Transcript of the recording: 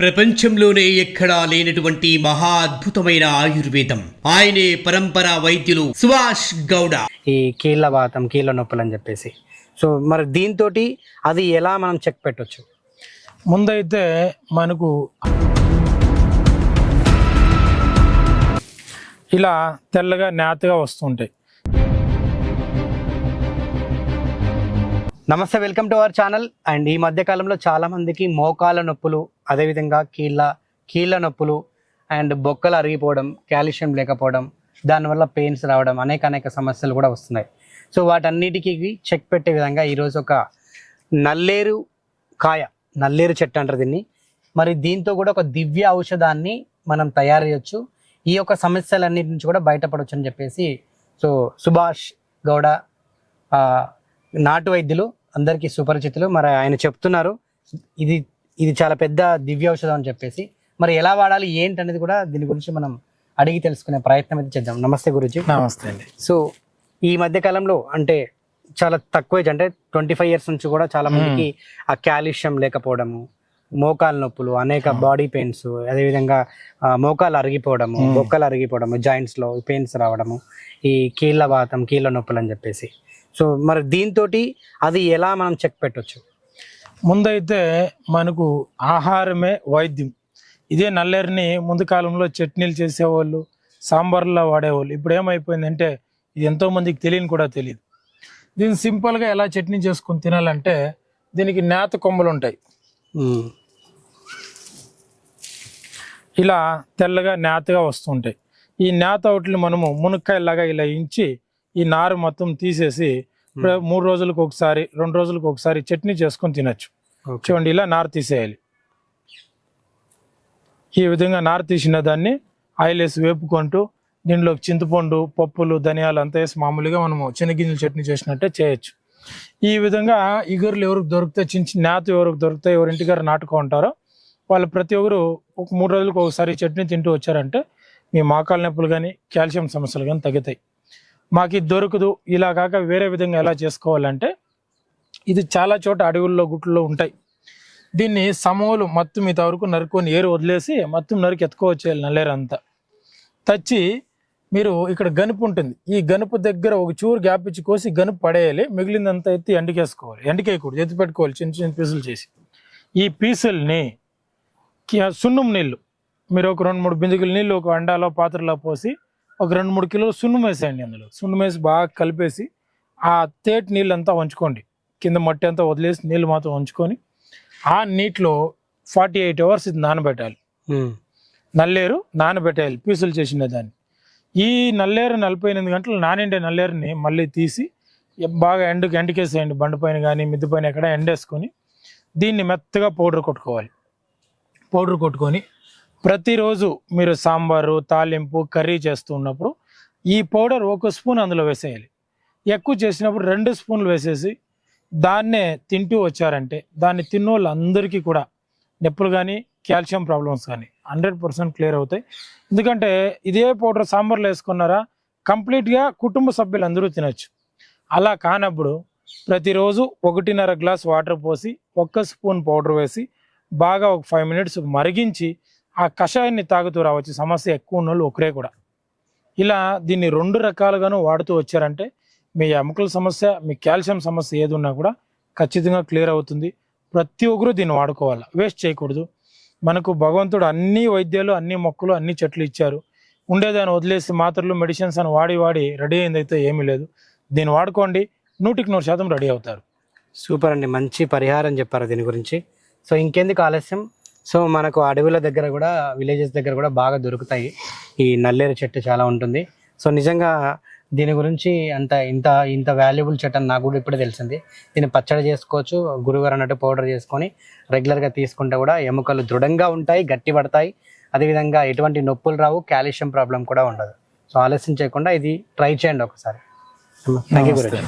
ప్రపంచంలోనే ఎక్కడా లేనటువంటి మహా అద్భుతమైన ఆయుర్వేదం. ఆయనే పరంపరా వైద్యులు సుభాష్ గౌడ. ఈ కీళ్ళ వాతం, కీళ్ళ నొప్పులు అని చెప్పేసి. సో మరి దీంతో అది ఎలా మనం చెక్ పెట్టొచ్చు? ముందైతే మనకు ఇలా తెల్లగా నేతగా వస్తుంటాయి. నమస్తే, welcome to our channel. And ఈ మధ్య కాలంలో చాలా మందికి మోకాల నొప్పులు, అదేవిధంగా కీళ్ళ నొప్పులు అండ్ బొక్కలు అరిగిపోవడం, కాల్షియం లేకపోవడం, దానివల్ల పెయిన్స్ రావడం, అనేక సమస్యలు కూడా వస్తున్నాయి. సో వాటన్నిటికీ చెక్ పెట్టే విధంగా ఈరోజు ఒక నల్లేరు చెట్టు అంటారు దీన్ని. మరి దీంతో కూడా ఒక దివ్య ఔషధాన్ని మనం తయారు చేయొచ్చు, ఈ యొక్క సమస్యలన్నిటి నుంచి కూడా బయటపడవచ్చు అని చెప్పేసి సో సుభాష్ గౌడ నాటు వైద్యులు అందరికీ సుపరిచితులు. మరి ఆయన చెప్తున్నారు ఇది చాలా పెద్ద దివ్య ఔషధం అని చెప్పేసి. మరి ఎలా వాడాలి ఏంటి అనేది కూడా దీని గురించి మనం అడిగి తెలుసుకునే ప్రయత్నం అయితే చేద్దాం. నమస్తే గురూజీ. నమస్తే అండి. సో ఈ మధ్య కాలంలో అంటే చాలా తక్కువ ఏజ్, అంటే 25 years నుంచి కూడా చాలా మందికి ఆ కాల్షియం లేకపోవడము, మోకాల నొప్పులు, అనేక బాడీ పెయిన్స్, అదేవిధంగా మోకాలు అరిగిపోవడము, బొక్కలు అరిగిపోవడము, జాయింట్స్ లో పెయిన్స్ రావడము, ఈ కీళ్ళ వాతం, కీళ్ళ నొప్పులు అని చెప్పేసి. సో మరి దీంతో అది ఎలా మనం చెక్ పెట్టొచ్చు? ముందైతే మనకు ఆహారమే వైద్యం. ఇదే నల్లేరుని ముందు కాలంలో చట్నీలు చేసేవాళ్ళు, సాంబార్లో వాడేవాళ్ళు. ఇప్పుడు ఏమైపోయిందంటే ఇది ఎంతో మందికి తెలియని కూడా తెలియదు. దీన్ని సింపుల్గా ఎలా చట్నీ చేసుకొని తినాలంటే దీనికి నేత కొమ్మలు ఉంటాయి. ఇలా తెల్లగా నేతగా వస్తుంటాయి. ఈ నేత ఒకటిని మనము మునక్కాయలాగా ఇలా ఇంచి ఈ నారు మొత్తం తీసేసి 3 రోజులకు ఒకసారి, 2 రోజులకు ఒకసారి చట్నీ చేసుకొని తినచ్చు. చూడండి, ఇలా నారు తీసేయాలి. ఈ విధంగా నారు తీసిన దాన్ని ఆయిల్ వేసి వేపుకుంటూ దీనిలోకి చింతపండు, పప్పులు, ధనియాలు అంతా వేసి మామూలుగా మనము శనగింజల చట్నీ చేసినట్టే చేయొచ్చు. ఈ విధంగా ఇగురులు ఎవరికి దొరికితే, చిన్న నేత ఎవరికి దొరికితే, ఎవరి ఇంటిగారు నాటుకో ఉంటారో వాళ్ళు ప్రతి ఒక్కరు ఒక 3 రోజులకు ఒకసారి చట్నీ తింటూ వచ్చారంటే మీ మోకాలు నొప్పులు కానీ కాల్షియం సమస్యలు కానీ తగ్గుతాయి. మాకు ఇది దొరకదు, ఇలా కాక వేరే విధంగా ఎలా చేసుకోవాలంటే ఇది చాలా చోట అడవుల్లో, గుట్లలో ఉంటాయి. దీన్ని సమూలు మొత్తం ఇంత వరకు నరుకొని ఏరు వదిలేసి మొత్తం నరికి ఎత్తుకోవచ్చేయాలి. నల్లేరు అంతా తెచ్చి మీరు ఇక్కడ గనుపు ఉంటుంది, ఈ గనుపు దగ్గర ఒక చూరు గ్యాప్ ఇచ్చి కోసి గనుపు పడేయాలి. మిగిలిందంతా ఎత్తి ఎండకేసుకోవాలి. ఎండకేయకూడదు, ఎత్తి పెట్టుకోవాలి చిన్న చిన్న పీసులు చేసి. ఈ పీసుల్ని సున్నం నీళ్ళు మీరు ఒక 2-3 బిందెల నీళ్ళు ఒక అండాలో, పాత్రలో పోసి ఒక 2-3 కిలోలు సున్నం వేసేయండి. అందులో సున్నం వేసి బాగా కలిపేసి ఆ తేటి నీళ్ళంతా వంచుకోండి. కింద మట్టి అంతా వదిలేసి నీళ్ళు మాత్రం వంచుకొని ఆ నీటిలో 48 hours ఇది నానబెట్టాలి. నల్లేరు నానబెట్టాలి పీసులు చేసిన దాన్ని. ఈ నల్లేరు 48 గంటలు నానిండే నల్లేరుని మళ్ళీ తీసి బాగా ఎండకేసేయండి. బండిపైన కానీ మిద్ది పైన ఎక్కడ ఎండేసుకొని దీన్ని మెత్తగా పౌడర్ కొట్టుకోవాలి. పౌడర్ కొట్టుకొని ప్రతిరోజు మీరు సాంబారు, తాలింపు, కర్రీ చేస్తూ ఉన్నప్పుడు ఈ పౌడర్ 1 స్పూన్ అందులో వేసేయాలి. ఎక్కువ చేసినప్పుడు 2 స్పూన్లు వేసేసి దాన్నే తింటూ వచ్చారంటే దాన్ని తిన్న వాళ్ళందరికీ కూడా నొప్పులు కానీ కాల్షియం ప్రాబ్లమ్స్ కానీ 100% క్లియర్ అవుతాయి. ఎందుకంటే ఇదే పౌడర్ సాంబార్లో వేసుకున్నారా కంప్లీట్గా కుటుంబ సభ్యులు అందరూ తినచ్చు. అలా కానప్పుడు ప్రతిరోజు 1.5 గ్లాస్ వాటర్ పోసి 1 స్పూన్ పౌడర్ వేసి బాగా ఒక 5 minutes మరిగించి ఆ కషాయాన్ని తాగుతూ రావచ్చు. సమస్య ఎక్కువ ఉన్న వాళ్ళు ఒకరే కూడా. ఇలా దీన్ని 2 రకాలుగాను వాడుతూ వచ్చారంటే మీ ఎముకల సమస్య, మీ కాల్షియం సమస్య ఏది ఉన్నా కూడా ఖచ్చితంగా క్లియర్ అవుతుంది. ప్రతి ఒక్కరూ దీన్ని వాడుకోవాలి, వేస్ట్ చేయకూడదు. మనకు భగవంతుడు అన్ని వైద్యాలు, అన్ని మొక్కలు, అన్ని చెట్లు ఇచ్చారు. ఉండేదాన్ని వదిలేసి మాత్రలు, మెడిసిన్స్ అని వాడి రెడీ అయిందైతే ఏమీ లేదు. దీన్ని వాడుకోండి, 100% రెడీ అవుతారు. సూపర్ అండి, మంచి పరిహారం చెప్పారు దీని గురించి. సో ఇంకెందుకు ఆలస్యం, సో మనకు అడవుల దగ్గర కూడా, విలేజెస్ దగ్గర కూడా బాగా దొరుకుతాయి. ఈ నల్లేరు చెట్టు చాలా ఉంటుంది. సో నిజంగా దీని గురించి ఇంత వాల్యుబుల్ చెట్టు అని నాకు కూడా ఇప్పుడే తెలిసింది. దీన్ని పచ్చడి చేసుకోవచ్చు, గురుగారు అన్నట్టు పౌడర్ చేసుకొని రెగ్యులర్గా తీసుకుంటే కూడా ఎముకలు దృఢంగా ఉంటాయి, గట్టి పడతాయి. అదేవిధంగా ఎటువంటి నొప్పులు రావు, కాల్షియం ప్రాబ్లం కూడా ఉండదు. సో ఆలస్యం చేయకుండా ఇది ట్రై చేయండి ఒకసారి. Thank you Guru.